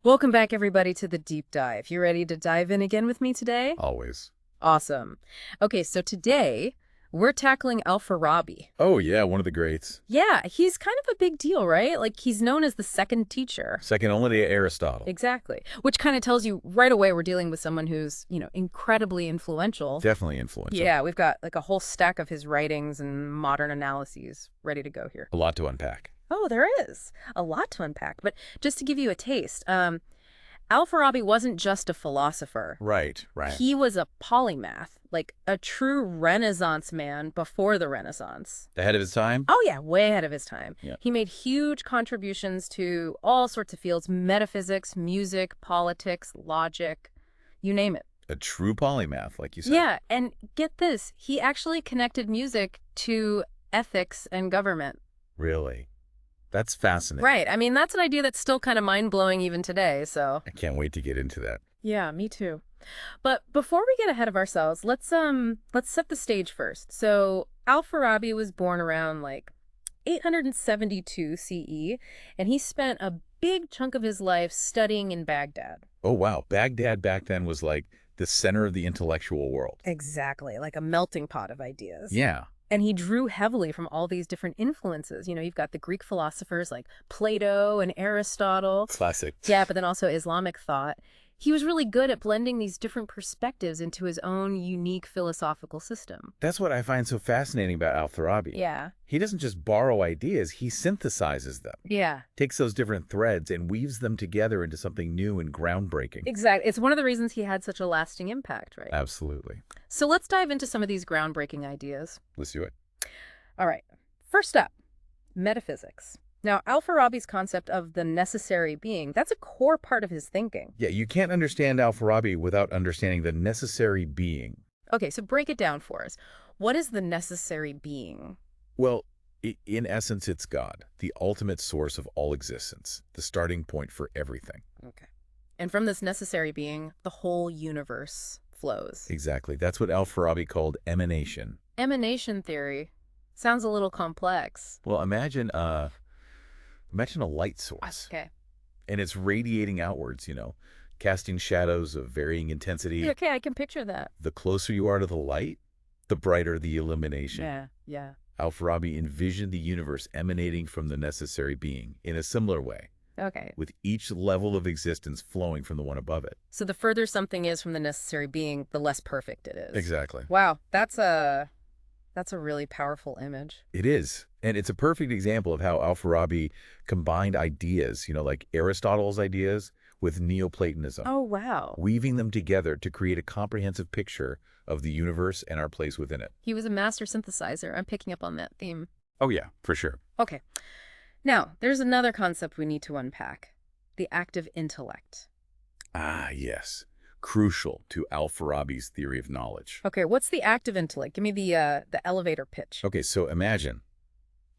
Welcome back, everybody, to the deep dive. You ready to dive in again with me today? Always. Awesome. Okay, so today we're tackling Al-Farabi. Oh, yeah, one of the greats. Yeah, he's kind of a big deal, right? Like, he's known as the second teacher. Second only to Aristotle. Exactly. Which kind of tells you right away we're dealing with someone who's, incredibly influential. Definitely influential. Yeah, we've got like a whole stack of his writings and modern analyses ready to go here. A lot to unpack. Oh, there is a lot to unpack. But just to give you a taste, Al-Farabi wasn't just a philosopher. Right. He was a polymath, like a true Renaissance man before the Renaissance. Ahead of his time? Oh, yeah, way ahead of his time. Yeah. He made huge contributions to all sorts of fields: metaphysics, music, politics, logic, you name it. A true polymath, like you said. Yeah, and get this, he actually connected music to ethics and government. Really? That's fascinating. Right. I mean, that's an idea that's still kind of mind-blowing even today, so. I can't wait to get into that. Yeah, me too. But before we get ahead of ourselves, let's set the stage first. So Al-Farabi was born around like 872 CE, and he spent a big chunk of his life studying in Baghdad. Oh, wow. Baghdad back then was like the center of the intellectual world. Exactly, like a melting pot of ideas. Yeah. And he drew heavily from all these different influences. You know, you've got the Greek philosophers like Plato and Aristotle. Classic. Yeah, but then also Islamic thought. He was really good at blending these different perspectives into his own unique philosophical system. That's what I find so fascinating about Al-Farabi. Yeah. He doesn't just borrow ideas, he synthesizes them. Yeah. Takes those different threads and weaves them together into something new and groundbreaking. Exactly. It's one of the reasons he had such a lasting impact, right? Absolutely. So let's dive into some of these groundbreaking ideas. Let's do it. All right. First up, metaphysics. Now, Al-Farabi's concept of the necessary being, that's a core part of his thinking. Yeah, you can't understand Al-Farabi without understanding the necessary being. Okay, so break it down for us. What is the necessary being? Well, in essence, it's God, the ultimate source of all existence, the starting point for everything. Okay. And from this necessary being, the whole universe flows. Exactly. That's what Al-Farabi called emanation. Emanation theory sounds a little complex. Well, imagine a light source. Okay. And it's radiating outwards, casting shadows of varying intensity. Okay, I can picture that. The closer you are to the light, the brighter the illumination. Yeah. Al-Farabi envisioned the universe emanating from the necessary being in a similar way, Okay. with each level of existence flowing from the one above it. So the further something is from the necessary being, the less perfect it is. Exactly. Wow, that's a really powerful image. It is. And it's a perfect example of how Al-Farabi combined ideas, like Aristotle's ideas, with Neoplatonism. Oh, wow. Weaving them together to create a comprehensive picture of the universe and our place within it. He was a master synthesizer. I'm picking up on that theme. Oh, yeah, for sure. Okay. Now, there's another concept we need to unpack. The active intellect. Ah, yes. Crucial to Al-Farabi's theory of knowledge. Okay, what's the active intellect? Give me the elevator pitch. Okay, so imagine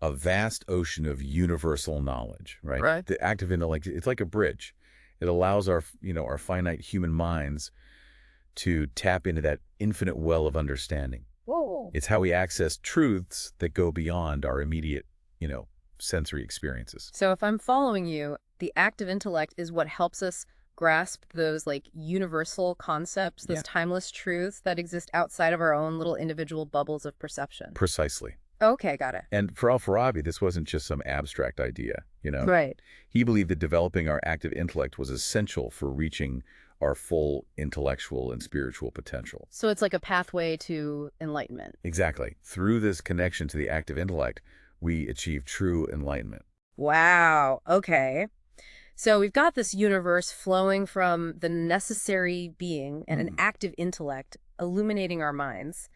a vast ocean of universal knowledge, right? Right. The active intellect, it's like a bridge. It allows our finite human minds to tap into that infinite well of understanding. Whoa. It's how we access truths that go beyond our immediate, sensory experiences. So if I'm following you, the active intellect is what helps us grasp those like universal concepts, those Yeah. timeless truths that exist outside of our own little individual bubbles of perception. Precisely. Okay, got it. And for Al-Farabi, this wasn't just some abstract idea, Right. He believed that developing our active intellect was essential for reaching our full intellectual and spiritual potential. So it's like a pathway to enlightenment. Exactly. Through this connection to the active intellect, we achieve true enlightenment. Wow. Okay. So we've got this universe flowing from the necessary being and an active intellect illuminating our minds.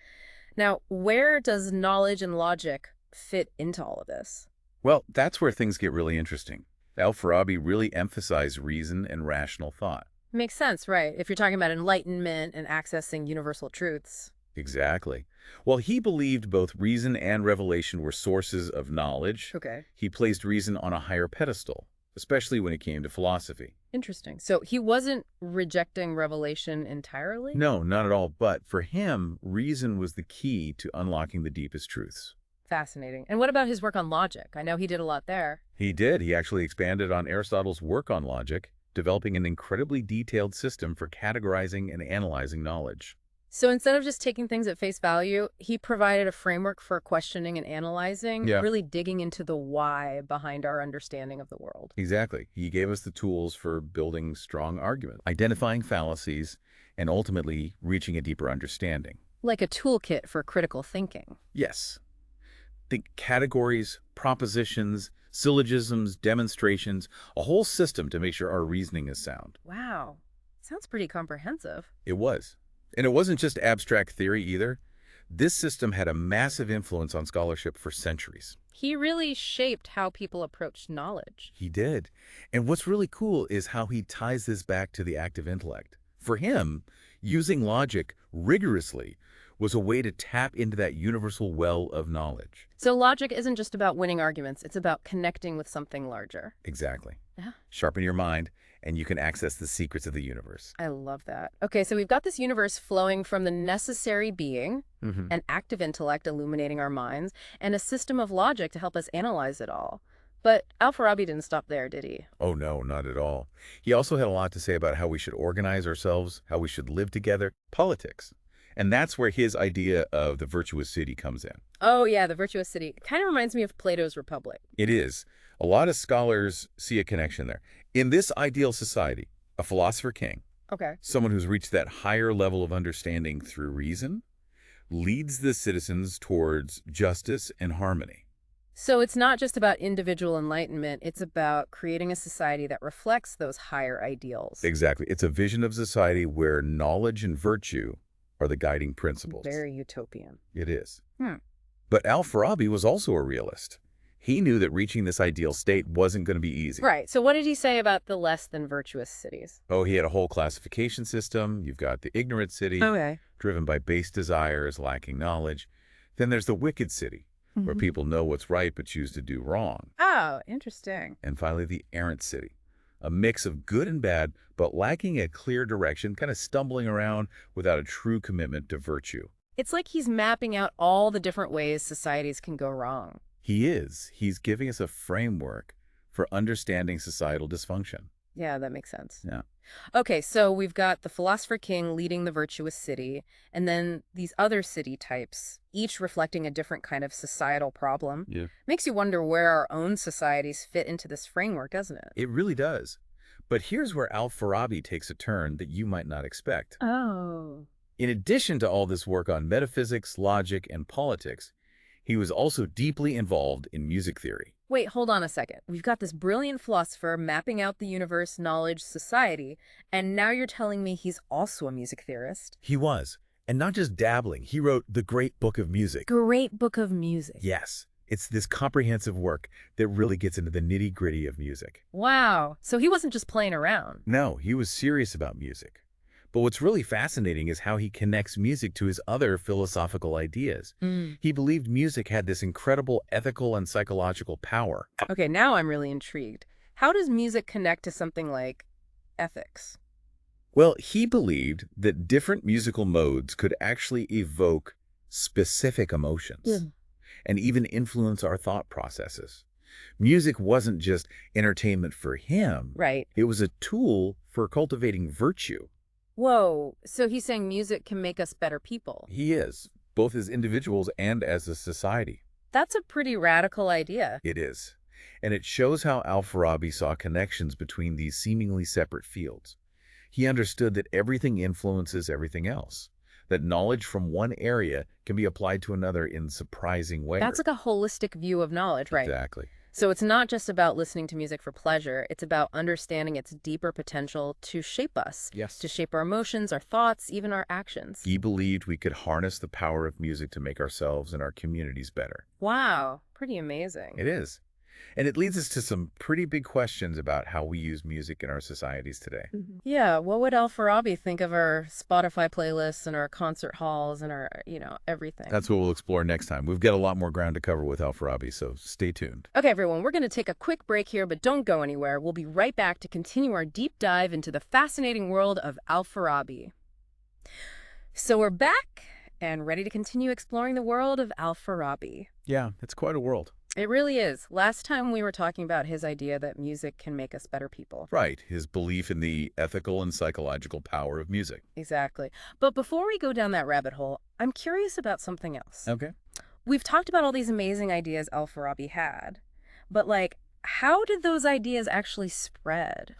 Now, where does knowledge and logic fit into all of this? Well, that's where things get really interesting. Al-Farabi really emphasized reason and rational thought. Makes sense, right? If you're talking about enlightenment and accessing universal truths. Exactly. Well, he believed both reason and revelation were sources of knowledge. Okay. He placed reason on a higher pedestal, especially when it came to philosophy. Interesting. So he wasn't rejecting revelation entirely? No, not at all. But for him, reason was the key to unlocking the deepest truths. Fascinating. And what about his work on logic? I know he did a lot there. He did. He actually expanded on Aristotle's work on logic developing an incredibly detailed system for categorizing and analyzing knowledge. So instead of just taking things at face value, he provided a framework for questioning and analyzing, Yeah. really digging into the why behind our understanding of the world. Exactly. He gave us the tools for building strong arguments, identifying fallacies, and ultimately reaching a deeper understanding. Like a toolkit for critical thinking. Yes. Think categories, propositions, syllogisms, demonstrations, a whole system to make sure our reasoning is sound. Wow. Sounds pretty comprehensive. It was. And it wasn't just abstract theory either. This system had a massive influence on scholarship for centuries. He really shaped how people approached knowledge. He did. And what's really cool is how he ties this back to the active intellect. For him, using logic rigorously was a way to tap into that universal well of knowledge. So logic isn't just about winning arguments, it's about connecting with something larger. Exactly. Yeah. Sharpen your mind, and you can access the secrets of the universe. I love that. Okay, so we've got this universe flowing from the necessary being, an active intellect illuminating our minds, and a system of logic to help us analyze it all. But Al-Farabi didn't stop there, did he? Oh, no, not at all. He also had a lot to say about how we should organize ourselves, how we should live together, politics. And that's where his idea of the virtuous city comes in. Oh, yeah, the Virtuous City. It kind of reminds me of Plato's Republic. It is. A lot of scholars see a connection there. In this ideal society, a philosopher-king, Okay. someone who's reached that higher level of understanding through reason, leads the citizens towards justice and harmony. So it's not just about individual enlightenment, it's about creating a society that reflects those higher ideals. Exactly. It's a vision of society where knowledge and virtue are the guiding principles. Very utopian. It is. Hmm. But Al-Farabi was also a realist. He knew that reaching this ideal state wasn't going to be easy. Right. So what did he say about the less than virtuous cities? Oh, he had a whole classification system. You've got the ignorant city, Okay. driven by base desires, lacking knowledge. Then there's the wicked city, where people know what's right but choose to do wrong. Oh, interesting. And finally, the errant city, a mix of good and bad, but lacking a clear direction, kind of stumbling around without a true commitment to virtue. It's like he's mapping out all the different ways societies can go wrong. He is. He's giving us a framework for understanding societal dysfunction. Yeah, that makes sense. Yeah. Okay, so we've got the philosopher-king leading the virtuous city, and then these other city types, each reflecting a different kind of societal problem. Yeah. Makes you wonder where our own societies fit into this framework, doesn't it? It really does. But here's where Al-Farabi takes a turn that you might not expect. Oh. In addition to all this work on metaphysics, logic, and politics, he was also deeply involved in music theory. Wait, hold on a second. We've got this brilliant philosopher mapping out the universe, knowledge, society, and now you're telling me he's also a music theorist? He was. And not just dabbling, he wrote The Great Book of Music. Great book of music. Yes, it's this comprehensive work that really gets into the nitty-gritty of music. Wow. So he wasn't just playing around. No, he was serious about music. But what's really fascinating is how he connects music to his other philosophical ideas. He believed music had this incredible ethical and psychological power. Okay, now I'm really intrigued. How does music connect to something like ethics? Well, he believed that different musical modes could actually evoke specific emotions and even influence our thought processes. Music wasn't just entertainment for him. Right. It was a tool for cultivating virtue. Whoa, so he's saying music can make us better people. He is, both as individuals and as a society. That's a pretty radical idea. It is. And it shows how Al-Farabi saw connections between these seemingly separate fields. He understood that everything influences everything else, that knowledge from one area can be applied to another in surprising ways. That's like a holistic view of knowledge, right? Exactly. So it's not just about listening to music for pleasure, it's about understanding its deeper potential to shape us. Yes. To shape our emotions, our thoughts, even our actions. He believed we could harness the power of music to make ourselves and our communities better. Wow, pretty amazing. It is. And it leads us to some pretty big questions about how we use music in our societies today. Yeah, what would Al-Farabi think of our Spotify playlists and our concert halls and our, everything? That's what we'll explore next time. We've got a lot more ground to cover with Al-Farabi, so stay tuned. Okay, everyone, we're going to take a quick break here, but don't go anywhere. We'll be right back to continue our deep dive into the fascinating world of Al-Farabi. So we're back and ready to continue exploring the world of Al-Farabi. Yeah, it's quite a world. It really is. Last time we were talking about his idea that music can make us better people. Right, his belief in the ethical and psychological power of music. Exactly. But before we go down that rabbit hole, I'm curious about something else. Okay. We've talked about all these amazing ideas Al-Farabi had, but like, how did those ideas actually spread?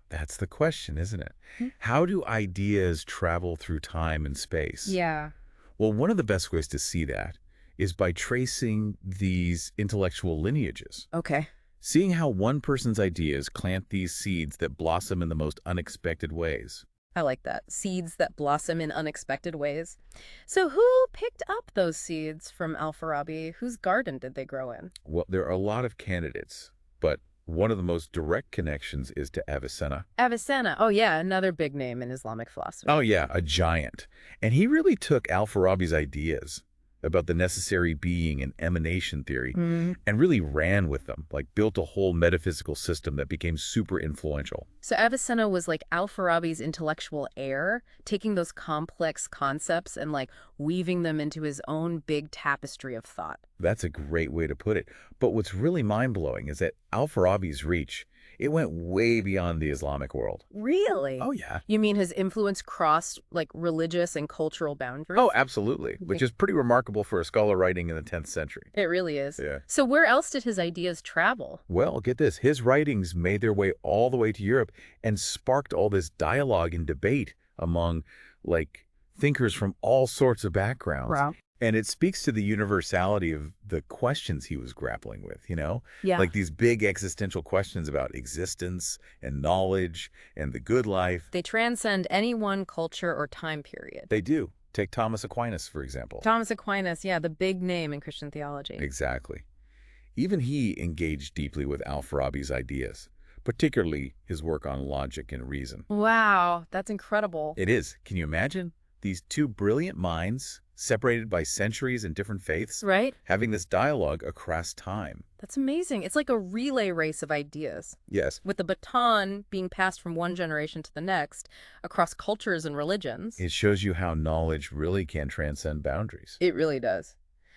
That's the question, isn't it? Hmm? How do ideas travel through time and space? Yeah. Well, one of the best ways to see that is by tracing these intellectual lineages. Okay. Seeing how one person's ideas plant these seeds that blossom in the most unexpected ways. I like that. Seeds that blossom in unexpected ways. So who picked up those seeds from Al-Farabi? Whose garden did they grow in? Well, there are a lot of candidates, but one of the most direct connections is to Avicenna. Avicenna. Oh, yeah, another big name in Islamic philosophy. Oh, yeah, a giant. And he really took Al-Farabi's ideas about the necessary being and emanation theory and really ran with them, like built a whole metaphysical system that became super influential. So Avicenna was like Al-Farabi's intellectual heir, taking those complex concepts and like weaving them into his own big tapestry of thought. That's a great way to put it. But what's really mind-blowing is that Al-Farabi's reach, it went way beyond the Islamic world. Really? Oh, yeah. You mean his influence crossed like religious and cultural boundaries? Oh, absolutely, which is pretty remarkable for a scholar writing in the 10th century. It really is. Yeah. So where else did his ideas travel? Well, get this. His writings made their way all the way to Europe and sparked all this dialogue and debate among, like, thinkers from all sorts of backgrounds. Wow. And it speaks to the universality of the questions he was grappling with, you know? Yeah. Like these big existential questions about existence and knowledge and the good life. They transcend any one culture or time period. They do. Take Thomas Aquinas, for example. Thomas Aquinas, yeah, the big name in Christian theology. Exactly. Even he engaged deeply with Al-Farabi's ideas, particularly his work on logic and reason. Wow, that's incredible. It is. Can you imagine? These two brilliant minds, separated by centuries and different faiths, Right? having this dialogue across time. That's amazing. It's like a relay race of ideas, Yes, with the baton being passed from one generation to the next across cultures and religions. it shows you how knowledge really can transcend boundaries. It really does.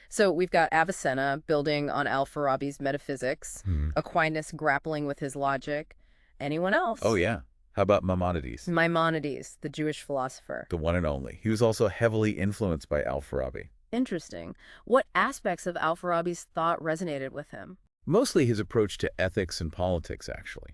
So we've got Avicenna building on Al-Farabi's metaphysics, Aquinas grappling with his logic. Anyone else? Oh, yeah. How about Maimonides, Maimonides, the Jewish philosopher. the one and only? He was also heavily influenced by Al-Farabi. Interesting. What aspects of Al-Farabi's thought resonated with him? Mostly his approach to ethics and politics, actually.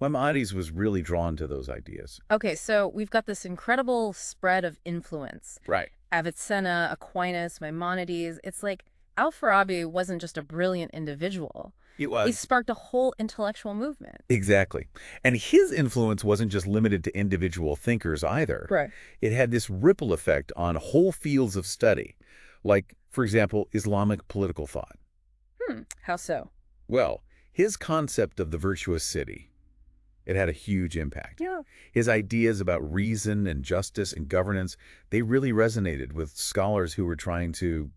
Maimonides was really drawn to those ideas. Okay, so we've got this incredible spread of influence. Right. Avicenna, Aquinas, Maimonides. It's like Al-Farabi wasn't just a brilliant individual. It He was. sparked a whole intellectual movement. Exactly. And his influence wasn't just limited to individual thinkers either. Right. It had this ripple effect on whole fields of study, like, for example, Islamic political thought. How so? Well, his concept of the virtuous city, it had a huge impact. Yeah. His ideas about reason and justice and governance, they really resonated with scholars who were trying to,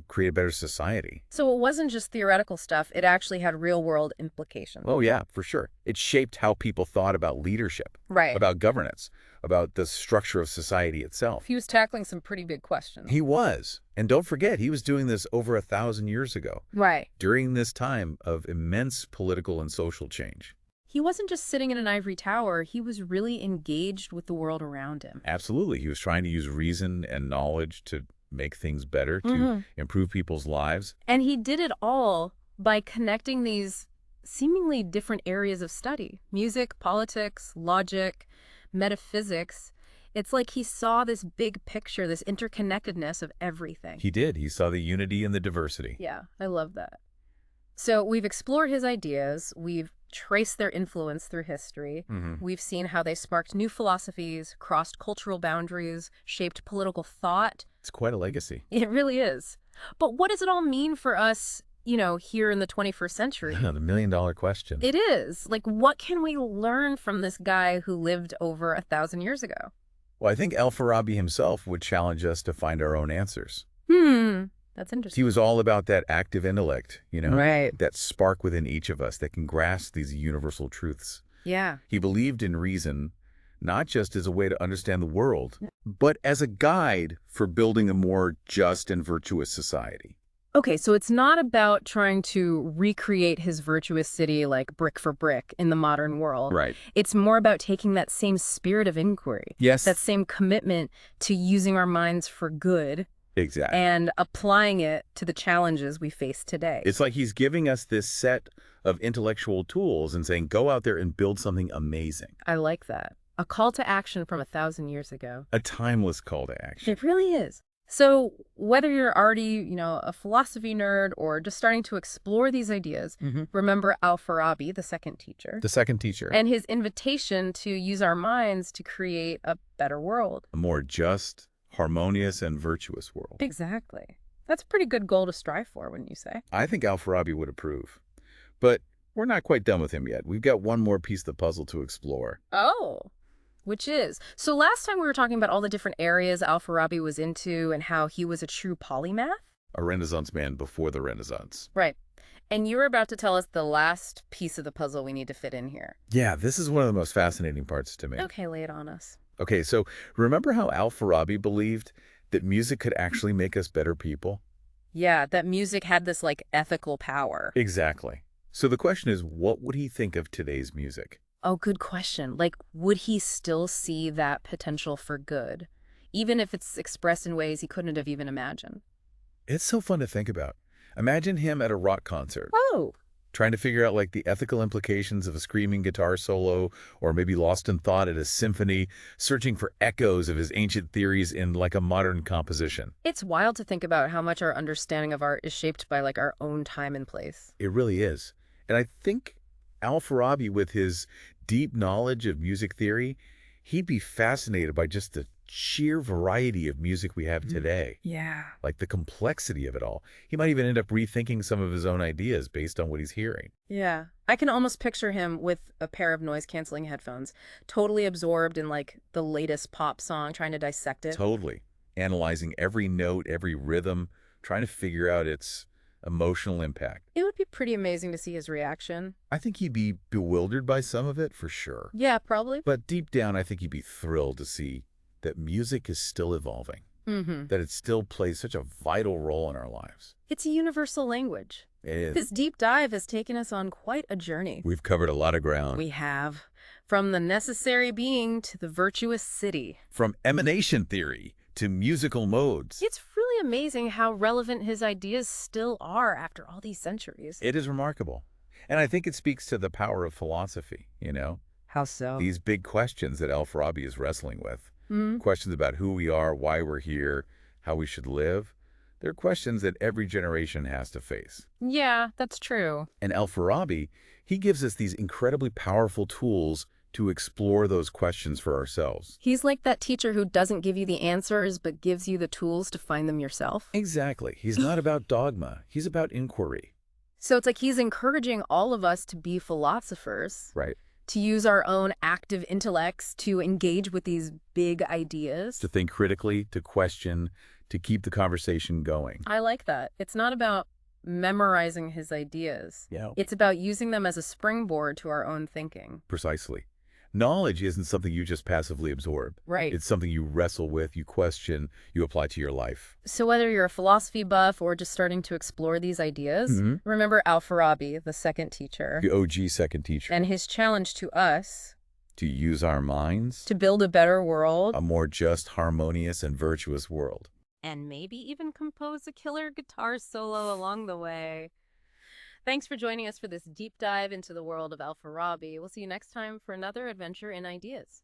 create a better society. So it wasn't just theoretical stuff. It actually had real-world implications. Oh, yeah, for sure. It shaped how people thought about leadership, Right. about governance, about the structure of society itself. He was tackling some pretty big questions. He was. And don't forget, he was doing this over 1,000 years ago, Right. during this time of immense political and social change. He wasn't just sitting in an ivory tower. He was really engaged with the world around him. Absolutely. He was trying to use reason and knowledge to make things better, to improve people's lives. And he did it all by connecting these seemingly different areas of study: music, politics, logic, metaphysics. It's like he saw this big picture, this interconnectedness of everything. He did. He saw the unity and the diversity. Yeah, I love that. So we've explored his ideas. We've traced their influence through history. We've seen how they sparked new philosophies, crossed cultural boundaries, shaped political thought. It's quite a legacy. It really is. But what does it all mean for us, here in the 21st century? The million-dollar question. It is. Like, what can we learn from this guy who lived over 1,000 years ago? Well, I think Al-Farabi himself would challenge us to find our own answers. That's He interesting. was all about that active intellect, Right. that spark within each of us that can grasp these universal truths. Yeah. He believed in reason, not just as a way to understand the world, but as a guide for building a more just and virtuous society. Okay, so it's not about trying to recreate his virtuous city like brick for brick in the modern world. Right. It's more about taking that same spirit of inquiry, that Yes, same commitment to using our minds for good exactly. and applying it to the challenges we face today. It's like he's giving us this set of intellectual tools and saying, go out there and build something amazing. I like that. A call to action from 1,000 years ago. A timeless call to action. It really is. So whether you're already, a philosophy nerd or just starting to explore these ideas, remember Al-Farabi, the second teacher, The second teacher. and his invitation to use our minds to create a better world. A more just, harmonious, and virtuous world. Exactly. That's a pretty good goal to strive for, wouldn't you say? I think Al-Farabi would approve. But we're not quite done with him yet. We've got one more piece of the puzzle to explore. Oh. Which is. So last time we were talking about all the different areas Al-Farabi was into and how he was a true polymath. A Renaissance man before the Renaissance. Right. And you were about to tell us the last piece of the puzzle we need to fit in here. Yeah, this is one of the most fascinating parts to me. Okay, lay it on us. Okay, so remember how Al-Farabi believed that music could actually make us better people? Yeah, that music had this like ethical power. Exactly. So the question is, what would he think of today's music? Oh, good question. Like, would he still see that potential for good, even if it's expressed in ways he couldn't have even imagined? It's so fun to think about. Imagine him at a rock concert, Oh, trying to figure out like the ethical implications of a screaming guitar solo, or maybe lost in thought at a symphony, searching for echoes of his ancient theories in like a modern composition. it's wild to think about how much our understanding of art is shaped by like our own time and place. It really is. And I think Al-Farabi, with his deep knowledge of music theory, he'd be fascinated by just the sheer variety of music we have today, Yeah. like the complexity of it all. He might even end up rethinking some of his own ideas based on what he's hearing. Yeah. I can almost picture him with a pair of noise-canceling headphones, totally absorbed in like the latest pop song, trying to dissect it. Totally. Analyzing every note, every rhythm, trying to figure out its emotional impact. It would be pretty amazing to see his reaction. I think he'd be bewildered by some of it, for sure. Yeah, probably. But deep down, I think he'd be thrilled to see that music is still evolving, Mm-hmm. that it still plays such a vital role in our lives. It's a universal language. It is. This deep dive has taken us on quite a journey. We've covered a lot of ground. We have. From the necessary being to the virtuous city. From emanation theory to musical modes. It's really amazing how relevant his ideas still are after all these centuries. It is remarkable. And I think it speaks to the power of philosophy, How so? These big questions that Al-Farabi is wrestling with. Hmm. Questions about who we are, why we're here, how we should live. They're questions that every generation has to face. Yeah, that's true. And Al-Farabi, he gives us these incredibly powerful tools to explore those questions for ourselves. He's like that teacher who doesn't give you the answers but gives you the tools to find them yourself. Exactly. He's not about dogma. He's about inquiry. So it's like he's encouraging all of us to be philosophers, Right. to use our own active intellects to engage with these big ideas. To think critically, to question, to keep the conversation going. I like that. It's not about memorizing his ideas. Yeah. It's about using them as a springboard to our own thinking. Precisely. Knowledge isn't something you just passively absorb. Right. It's something you wrestle with, you question, you apply to your life. So whether you're a philosophy buff or just starting to explore these ideas, remember Al-Farabi, the second teacher, The OG second teacher. and his challenge to us To use our minds, to build a better world. a more just, harmonious, and virtuous world. And maybe even compose a killer guitar solo along the way. Thanks for joining us for this deep dive into the world of Al-Farabi. We'll see you next time for another adventure in ideas.